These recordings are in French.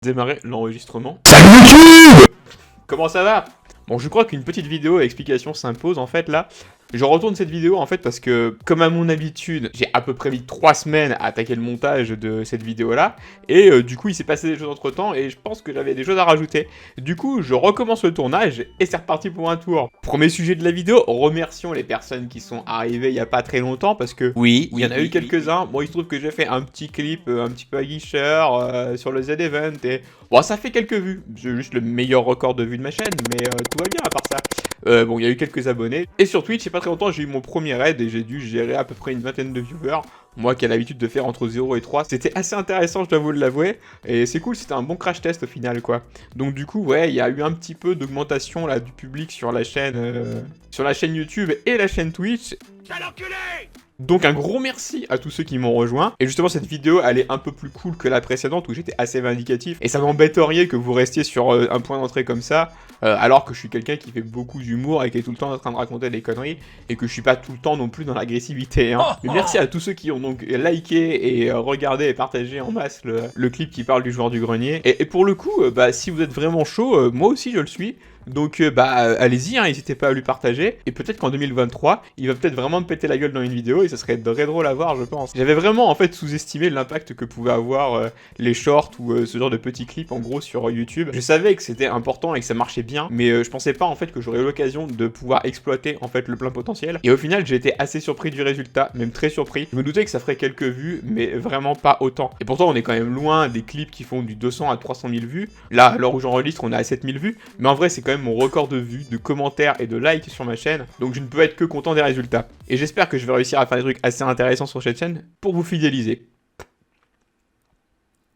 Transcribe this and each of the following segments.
Démarrer l'enregistrement. Salut YouTube! Comment ça va? Bon, je crois qu'une petite vidéo à explication s'impose en fait là. Je retourne cette vidéo en fait parce que, comme à mon habitude, j'ai à peu près mis 3 semaines à attaquer le montage de cette vidéo là. Et du coup, il s'est passé des choses entre temps et je pense que j'avais des choses à rajouter. Du coup, je recommence le tournage et c'est reparti pour un tour. Premier sujet de la vidéo, remercions les personnes qui sont arrivées il y a pas très longtemps parce que, oui, il y en a eu quelques-uns. Bon, il se trouve que j'ai fait un petit clip un petit peu aguicheur sur le Z-Event et... Bon, ça fait quelques vues. C'est juste le meilleur record de vues de ma chaîne, mais tout va bien à part ça. Bon, il y a eu quelques abonnés. Et sur Twitch, il y a pas très longtemps, j'ai eu mon premier raid et j'ai dû gérer à peu près une vingtaine de viewers. Moi qui ai l'habitude de faire entre 0 et 3. C'était assez intéressant, je dois vous l'avouer. Et c'est cool, c'était un bon crash test au final, quoi. Donc du coup, ouais, il y a eu un petit peu d'augmentation là du public sur la chaîne YouTube et la chaîne Twitch. Quel enculé! Donc un gros merci à tous ceux qui m'ont rejoint. Et justement cette vidéo elle est un peu plus cool que la précédente où j'étais assez vindicatif. Et ça m'embêterait que vous restiez sur un point d'entrée comme ça. Alors que je suis quelqu'un qui fait beaucoup d'humour et qui est tout le temps en train de raconter des conneries. Et que je suis pas tout le temps non plus dans l'agressivité. Hein. Mais merci à tous ceux qui ont donc liké et regardé et partagé en masse le clip qui parle du joueur du grenier. Et pour le coup, bah si vous êtes vraiment chaud, moi aussi je le suis. Donc allez-y, hein, n'hésitez pas à lui partager. Et peut-être qu'en 2023, il va peut-être vraiment me péter la gueule dans une vidéo et ça serait très drôle à voir, je pense. J'avais vraiment en fait sous-estimé l'impact que pouvaient avoir les shorts ou ce genre de petits clips en gros sur YouTube. Je savais que c'était important et que ça marchait bien, mais je pensais pas en fait que j'aurais l'occasion de pouvoir exploiter en fait le plein potentiel. Et au final, j'ai été assez surpris du résultat, même très surpris. Je me doutais que ça ferait quelques vues, mais vraiment pas autant. Et pourtant, on est quand même loin des clips qui font du 200 à 300 000 vues. Là, à l'heure où j'enregistre, on est à 7 000 vues, mais en vrai, c'est quand même mon record de vues, de commentaires et de likes sur ma chaîne, donc je ne peux être que content des résultats. Et j'espère que je vais réussir à faire des trucs assez intéressants sur cette chaîne pour vous fidéliser.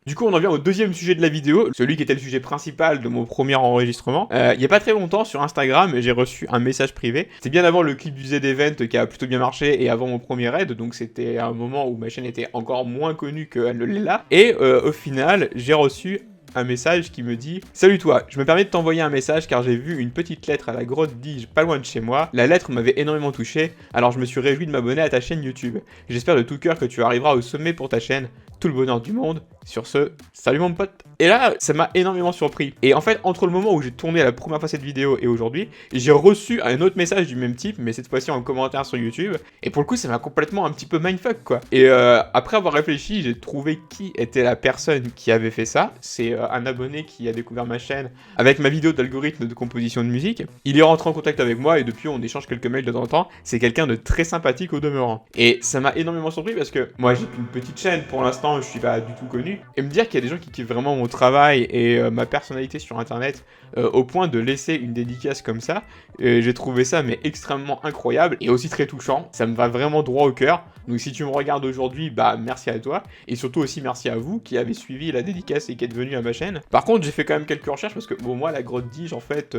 Du coup, on en vient au deuxième sujet de la vidéo, celui qui était le sujet principal de mon premier enregistrement. Il y a pas très longtemps, sur Instagram, j'ai reçu un message privé. C'était bien avant le clip du Z-Event qui a plutôt bien marché et avant mon premier raid, donc c'était un moment où ma chaîne était encore moins connue qu'elle ne l'est là. Et au final, j'ai reçu un message qui me dit « Salut toi, je me permets de t'envoyer un message car j'ai vu une petite lettre à la grotte Dige pas loin de chez moi. La lettre m'avait énormément touché, alors je me suis réjoui de m'abonner à ta chaîne YouTube. J'espère de tout cœur que tu arriveras au sommet pour ta chaîne. Tout le bonheur du monde. Sur ce, salut mon pote. » Et là, ça m'a énormément surpris. Et en fait, entre le moment où j'ai tourné la première fois cette vidéo et aujourd'hui, j'ai reçu un autre message du même type, mais cette fois-ci en commentaire sur YouTube. Et pour le coup, ça m'a complètement un petit peu mindfuck, quoi. Et après avoir réfléchi, j'ai trouvé qui était la personne qui avait fait ça. C'est un abonné qui a découvert ma chaîne avec ma vidéo d'algorithme de composition de musique. Il est rentré en contact avec moi et depuis, on échange quelques mails de temps en temps. C'est quelqu'un de très sympathique au demeurant. Et ça m'a énormément surpris parce que moi, j'ai une petite chaîne pour l'instant, je suis pas du tout connu. Et me dire qu'il y a des gens qui kiffent vraiment mon travail et ma personnalité sur internet au point de laisser une dédicace comme ça, j'ai trouvé ça mais extrêmement incroyable et aussi très touchant. Ça me va vraiment droit au cœur. Donc si tu me regardes aujourd'hui, bah merci à toi et surtout aussi merci à vous qui avez suivi la dédicace et qui êtes venu à ma chaîne. Par contre, j'ai fait quand même quelques recherches parce que bon, moi la grotte Dige en fait,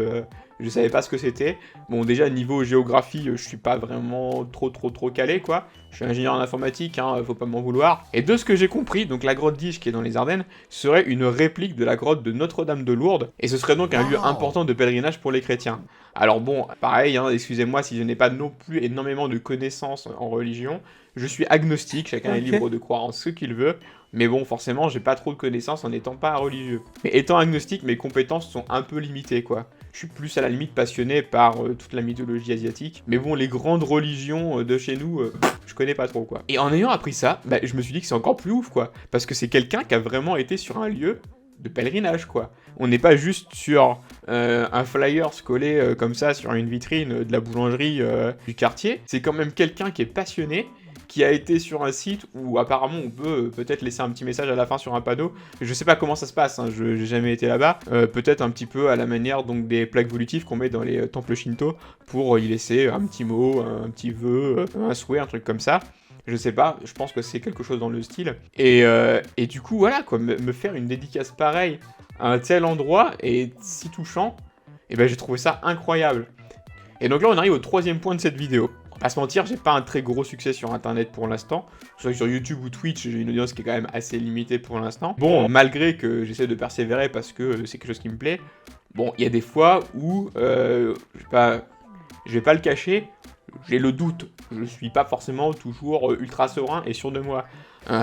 je savais pas ce que c'était. Bon, déjà niveau géographie, je suis pas vraiment trop calé quoi. Je suis ingénieur en informatique, hein, faut pas m'en vouloir. Et de ce que j'ai compris, donc la grotte Dige qui est dans les Ardennes serait une réplique de la grotte de Notre-Dame de Lourdes et ce serait donc un lieu important de pèlerinage pour les chrétiens. Alors bon, pareil, hein, excusez-moi si je n'ai pas non plus énormément de connaissances en religion. Je suis agnostique, chacun est libre de croire en ce qu'il veut. Mais bon, forcément, j'ai pas trop de connaissances en n'étant pas religieux. Mais étant agnostique, mes compétences sont un peu limitées, quoi. Je suis plus à la limite passionné par toute la mythologie asiatique. Mais bon, les grandes religions de chez nous, je connais pas trop, quoi. Et en ayant appris ça, bah, je me suis dit que c'est encore plus ouf, quoi. Parce que c'est quelqu'un qui a vraiment été sur un lieu de pèlerinage, quoi. On n'est pas juste sur un flyer collé comme ça sur une vitrine de la boulangerie du quartier. C'est quand même quelqu'un qui est passionné, qui a été sur un site où apparemment on peut peut-être laisser un petit message à la fin sur un panneau. Je sais pas comment ça se passe, hein, je n'ai jamais été là-bas. Peut-être un petit peu à la manière donc des plaques volutives qu'on met dans les temples shinto pour y laisser un petit mot, un petit vœu, un souhait, un truc comme ça. Je sais pas, je pense que c'est quelque chose dans le style. Et du coup, voilà, quoi, me faire une dédicace pareille à un tel endroit et si touchant, et ben j'ai trouvé ça incroyable. Et donc là, on arrive au troisième point de cette vidéo. On va pas se mentir, j'ai pas un très gros succès sur internet pour l'instant. Soit sur YouTube ou Twitch, j'ai une audience qui est quand même assez limitée pour l'instant. Bon, malgré que j'essaie de persévérer parce que c'est quelque chose qui me plaît, bon, il y a des fois où, je vais pas le cacher, j'ai le doute. Je suis pas forcément toujours ultra serein et sûr de moi.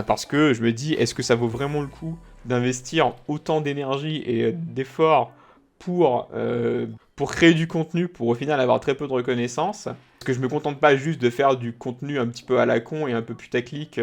Parce que je me dis, est-ce que ça vaut vraiment le coup d'investir autant d'énergie et d'efforts pour créer du contenu, pour au final avoir très peu de reconnaissance. Parce que je me contente pas juste de faire du contenu un petit peu à la con et un peu putaclic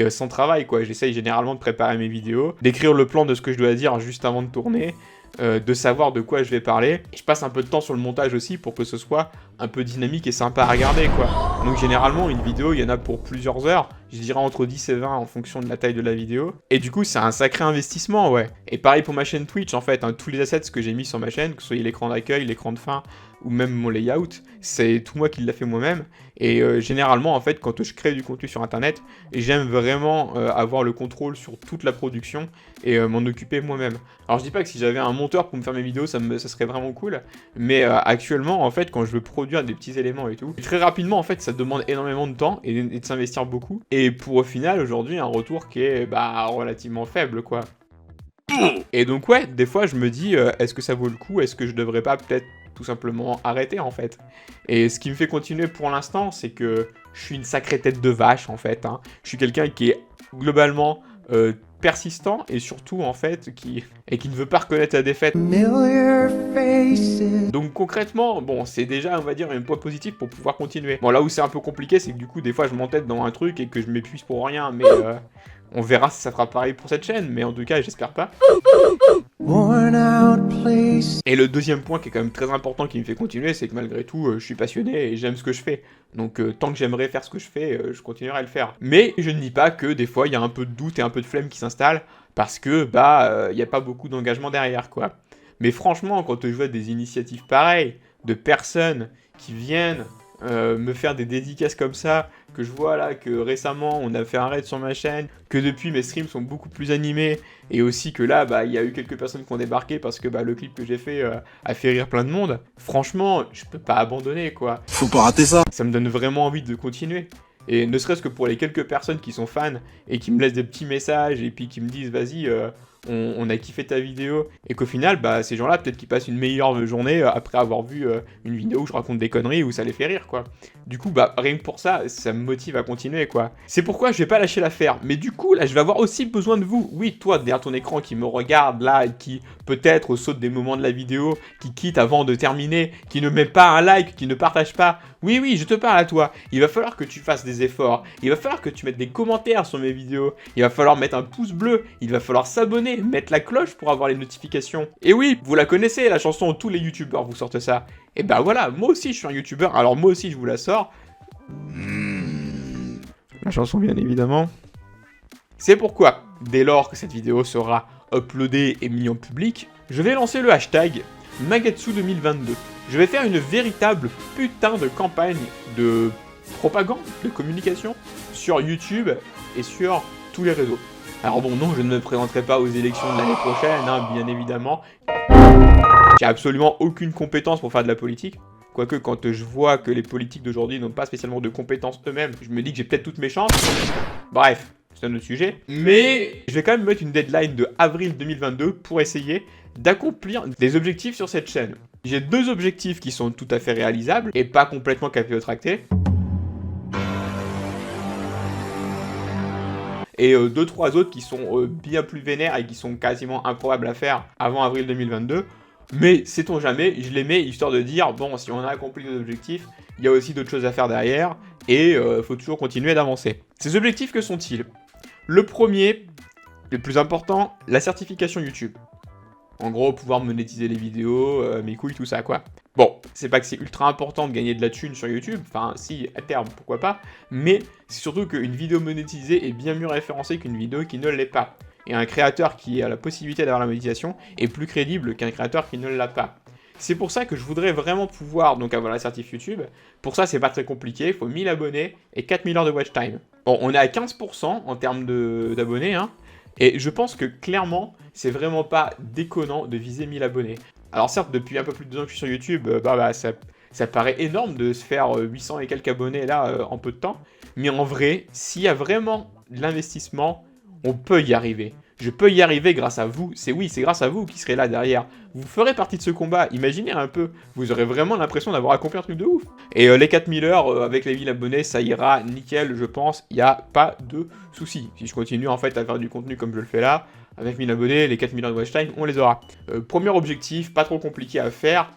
sans travail, quoi. J'essaye généralement de préparer mes vidéos, d'écrire le plan de ce que je dois dire juste avant de tourner, de savoir de quoi je vais parler. Et je passe un peu de temps sur le montage aussi pour que ce soit un peu dynamique et sympa à regarder, quoi. Donc généralement, une vidéo, il y en a pour plusieurs heures. Je dirais entre 10 et 20 en fonction de la taille de la vidéo. Et du coup, c'est un sacré investissement, ouais. Et pareil pour ma chaîne Twitch, en fait, hein, tous les assets que j'ai mis sur ma chaîne, que ce soit l'écran d'accueil, l'écran de fin, ou même mon layout, c'est tout moi qui l'ai fait moi-même. Et généralement, en fait, quand je crée du contenu sur Internet, j'aime vraiment avoir le contrôle sur toute la production et m'en occuper moi-même. Alors je dis pas que si j'avais un monteur pour me faire mes vidéos, ça serait vraiment cool, mais actuellement, en fait, quand je veux produire des petits éléments et tout, très rapidement, en fait, ça demande énormément de temps et de s'investir beaucoup. Et pour au final, aujourd'hui, un retour qui est relativement faible, quoi. Et donc ouais, des fois je me dis, est-ce que ça vaut le coup? Est-ce que je devrais pas peut-être tout simplement arrêter en fait? Et ce qui me fait continuer pour l'instant, c'est que je suis une sacrée tête de vache en fait, hein. Je suis quelqu'un qui est globalement persistant et surtout en fait qui ne veut pas reconnaître la défaite. Donc concrètement, bon, c'est déjà on va dire un point positif pour pouvoir continuer. Bon, là où c'est un peu compliqué, c'est que du coup des fois je m'entête dans un truc et que je m'épuise pour rien, mais on verra si ça fera pareil pour cette chaîne, mais en tout cas j'espère pas. Et le deuxième point qui est quand même très important qui me fait continuer, c'est que malgré tout, je suis passionné et j'aime ce que je fais. Donc tant que j'aimerais faire ce que je fais, je continuerai à le faire. Mais je ne nie pas que des fois il y a un peu de doute et un peu de flemme qui s'installe, parce que il n'y a pas beaucoup d'engagement derrière, quoi. Mais franchement, quand je vois des initiatives pareilles, de personnes qui viennent me faire des dédicaces comme ça, que je vois là que récemment on a fait un raid sur ma chaîne, que depuis mes streams sont beaucoup plus animés, et aussi que là il y a eu quelques personnes qui ont débarqué parce que le clip que j'ai fait a fait rire plein de monde. Franchement, je peux pas abandonner, quoi. Faut pas rater ça. Ça me donne vraiment envie de continuer. Et ne serait-ce que pour les quelques personnes qui sont fans et qui me laissent des petits messages et puis qui me disent vas-y, on a kiffé ta vidéo, et qu'au final, ces gens-là, peut-être qu'ils passent une meilleure journée après avoir vu une vidéo où je raconte des conneries, où ça les fait rire, quoi. Du coup, rien que pour ça, ça me motive à continuer, quoi. C'est pourquoi je vais pas lâcher l'affaire. Mais du coup, là, je vais avoir aussi besoin de vous. Oui, toi, derrière ton écran qui me regarde, là, et qui peut-être saute des moments de la vidéo, qui quitte avant de terminer, qui ne met pas un like, qui ne partage pas. Oui, je te parle à toi. Il va falloir que tu fasses des efforts. Il va falloir que tu mettes des commentaires sur mes vidéos. Il va falloir mettre un pouce bleu. Il va falloir s'abonner, mettre la cloche pour avoir les notifications. Et oui, vous la connaissez, la chanson où tous les youtubeurs vous sortent ça. Et voilà, moi aussi je suis un youtubeur, alors moi aussi je vous la sors. La chanson, bien évidemment. C'est pourquoi, dès lors que cette vidéo sera uploadée et mise en public, je vais lancer le hashtag Magetsu 2022. Je vais faire une véritable putain de campagne de propagande, de communication sur YouTube et sur tous les réseaux. Alors bon, non, je ne me présenterai pas aux élections de l'année prochaine, hein, bien évidemment. J'ai absolument aucune compétence pour faire de la politique. Quoique, quand je vois que les politiques d'aujourd'hui n'ont pas spécialement de compétences eux-mêmes, je me dis que j'ai peut-être toutes mes chances. Bref, c'est un autre sujet. Mais je vais quand même mettre une deadline de avril 2022 pour essayer d'accomplir des objectifs sur cette chaîne. J'ai 2 objectifs qui sont tout à fait réalisables et pas complètement capillotractés. Et 2-3 autres qui sont bien plus vénères et qui sont quasiment improbables à faire avant avril 2022. Mais sait-on jamais, je les mets histoire de dire, bon, si on a accompli nos objectifs, il y a aussi d'autres choses à faire derrière, et faut toujours continuer d'avancer. Ces objectifs, que sont-ils? Le premier, le plus important, la certification YouTube. En gros, pouvoir monétiser les vidéos, mes couilles, tout ça, quoi. Bon, c'est pas que c'est ultra important de gagner de la thune sur YouTube, enfin, si, à terme, pourquoi pas, mais c'est surtout qu'une vidéo monétisée est bien mieux référencée qu'une vidéo qui ne l'est pas. Et un créateur qui a la possibilité d'avoir la monétisation est plus crédible qu'un créateur qui ne l'a pas. C'est pour ça que je voudrais vraiment pouvoir donc avoir la certif YouTube. Pour ça, c'est pas très compliqué, il faut 1000 abonnés et 4000 heures de watch time. Bon, on est à 15% en termes d'abonnés, hein, et je pense que clairement, c'est vraiment pas déconnant de viser 1000 abonnés. Alors certes, depuis un peu plus de 2 ans que je suis sur YouTube, ça paraît énorme de se faire 800 et quelques abonnés là en peu de temps, mais en vrai, s'il y a vraiment de l'investissement, on peut y arriver. Je peux y arriver grâce à vous. C'est grâce à vous qui serez là derrière. Vous ferez partie de ce combat. Imaginez un peu. Vous aurez vraiment l'impression d'avoir accompli un truc de ouf. Et les 4000 heures avec les 1000 abonnés, ça ira nickel, je pense. Il n'y a pas de souci. Si je continue en fait à faire du contenu comme je le fais là, avec 1000 abonnés, les 4 millions de watch time, on les aura. Premier objectif, pas trop compliqué à faire,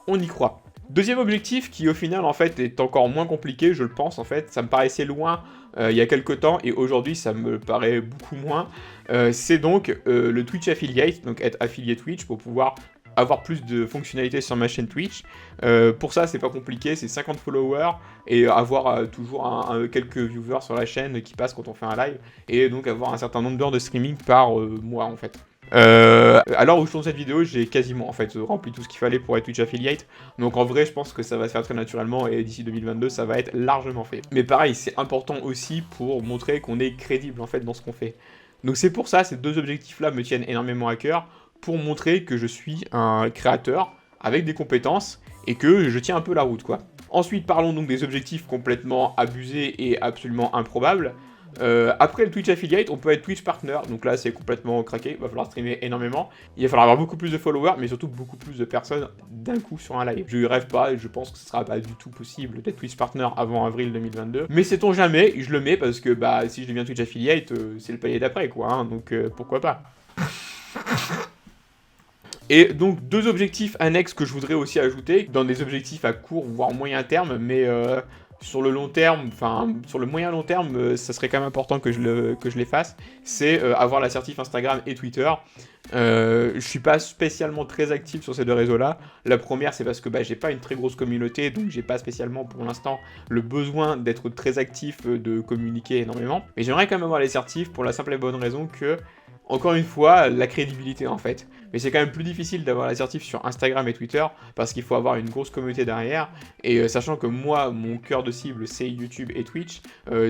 on y croit. Deuxième objectif qui au final en fait est encore moins compliqué, je le pense en fait, ça me paraissait loin il y a quelques temps et aujourd'hui ça me paraît beaucoup moins, c'est donc le Twitch Affiliate, donc être affilié Twitch pour pouvoir avoir plus de fonctionnalités sur ma chaîne Twitch. Pour ça c'est pas compliqué, c'est 50 followers et avoir toujours quelques viewers sur la chaîne qui passent quand on fait un live et donc avoir un certain nombre d'heures de streaming par mois en fait. À l'heure où je tourne cette vidéo, j'ai quasiment en fait rempli tout ce qu'il fallait pour être Twitch Affiliate. Donc en vrai, je pense que ça va se faire très naturellement et d'ici 2022, ça va être largement fait. Mais pareil, c'est important aussi pour montrer qu'on est crédible en fait dans ce qu'on fait. Donc c'est pour ça, ces deux objectifs-là me tiennent énormément à cœur pour montrer que je suis un créateur avec des compétences et que je tiens un peu la route quoi. Ensuite, parlons donc des objectifs complètement abusés et absolument improbables. Après le Twitch Affiliate, on peut être Twitch Partner, donc là c'est complètement craqué, il va falloir streamer énormément, il va falloir avoir beaucoup plus de followers, mais surtout beaucoup plus de personnes d'un coup sur un live. Je ne rêve pas et je pense que ce sera pas du tout possible d'être Twitch Partner avant avril 2022, mais sait-on jamais, je le mets parce que bah si je deviens Twitch Affiliate, c'est le palier d'après quoi, hein, donc pourquoi pas. Et donc deux objectifs annexes que je voudrais aussi ajouter, dans des objectifs à court voire moyen terme, mais sur le long terme, enfin sur le moyen long terme, ça serait quand même important que je les fasse, c'est avoir l'assertif Instagram et Twitter. Je suis pas spécialement très actif sur ces deux réseaux-là. La première, c'est parce que bah, j'ai pas une très grosse communauté, donc j'ai pas spécialement pour l'instant le besoin d'être très actif, de communiquer énormément. Mais j'aimerais quand même avoir l'assertif pour la simple et bonne raison que, encore une fois, la crédibilité en fait. Mais c'est quand même plus difficile d'avoir l'assertif sur Instagram et Twitter parce qu'il faut avoir une grosse communauté derrière. Et sachant que moi, mon cœur de cible, c'est YouTube et Twitch,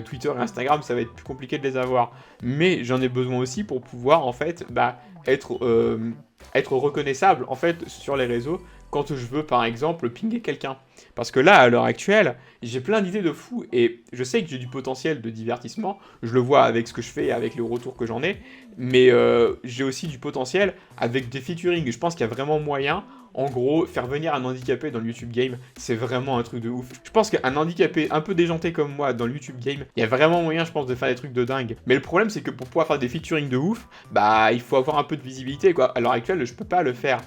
Twitter et Instagram, ça va être plus compliqué de les avoir. Mais j'en ai besoin aussi pour pouvoir en fait être reconnaissable en fait sur les réseaux quand je veux par exemple pinguer quelqu'un. Parce que là, à l'heure actuelle, j'ai plein d'idées de fou et je sais que j'ai du potentiel de divertissement, je le vois avec ce que je fais et avec les retours que j'en ai, mais j'ai aussi du potentiel avec des featuring. Je pense qu'il y a vraiment moyen, en gros, faire venir un handicapé dans le YouTube Game, c'est vraiment un truc de ouf. Je pense qu'un handicapé un peu déjanté comme moi dans le YouTube Game, il y a vraiment moyen, je pense, de faire des trucs de dingue. Mais le problème, c'est que pour pouvoir faire des featuring de ouf, bah, il faut avoir un peu de visibilité, quoi. À l'heure actuelle, je peux pas le faire.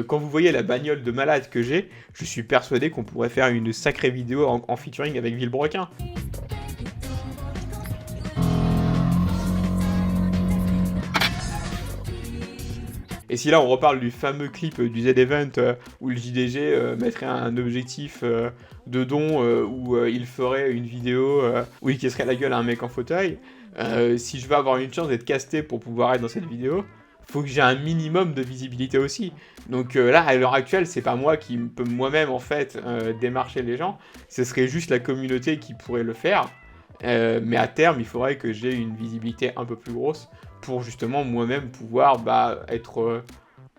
Quand vous voyez la bagnole de malade que j'ai, je suis persuadé qu'on pourrait faire une sacrée vidéo en featuring avec Villebrequin. Et si là on reparle du fameux clip du Z-Event où le JDG mettrait un objectif de don où il ferait une vidéo où il casserait la gueule à un mec en fauteuil, si je veux avoir une chance d'être casté pour pouvoir être dans cette vidéo, faut que j'ai un minimum de visibilité aussi. Donc là, à l'heure actuelle, c'est pas moi qui peux moi-même en fait démarcher les gens, ce serait juste la communauté qui pourrait le faire. Mais à terme, il faudrait que j'ai une visibilité un peu plus grosse pour justement moi-même pouvoir être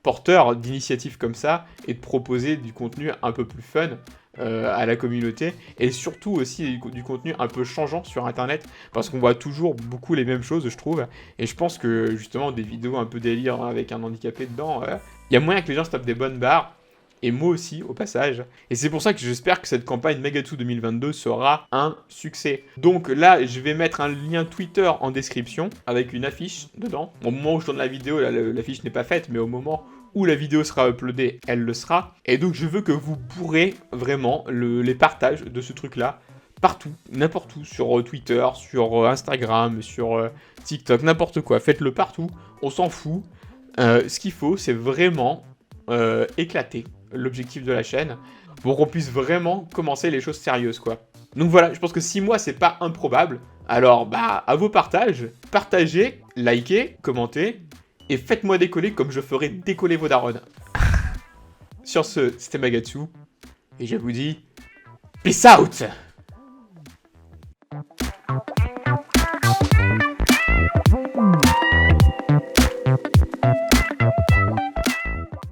porteur d'initiatives comme ça et de proposer du contenu un peu plus fun à la communauté et surtout aussi du contenu un peu changeant sur internet parce qu'on voit toujours beaucoup les mêmes choses je trouve et je pense que justement des vidéos un peu délire avec un handicapé dedans, il y a moyen que les gens se tapent des bonnes barres. Et moi aussi, au passage. Et c'est pour ça que j'espère que cette campagne Megatoo 2022 sera un succès. Donc là, je vais mettre un lien Twitter en description avec une affiche dedans. Au moment où je tourne la vidéo, l'affiche n'est pas faite, mais au moment où la vidéo sera uploadée, elle le sera. Et donc je veux que vous pourrez vraiment les partages de ce truc-là partout, n'importe où, sur Twitter, sur Instagram, sur TikTok, n'importe quoi. Faites-le partout, on s'en fout. Ce qu'il faut, c'est vraiment éclater l'objectif de la chaîne pour qu'on puisse vraiment commencer les choses sérieuses quoi. Donc voilà, je pense que 6 mois c'est pas improbable. Alors à vos partages, partagez, likez, commentez et faites-moi décoller comme je ferai décoller vos darons. Sur ce, c'était Magatsu et je vous dis peace out.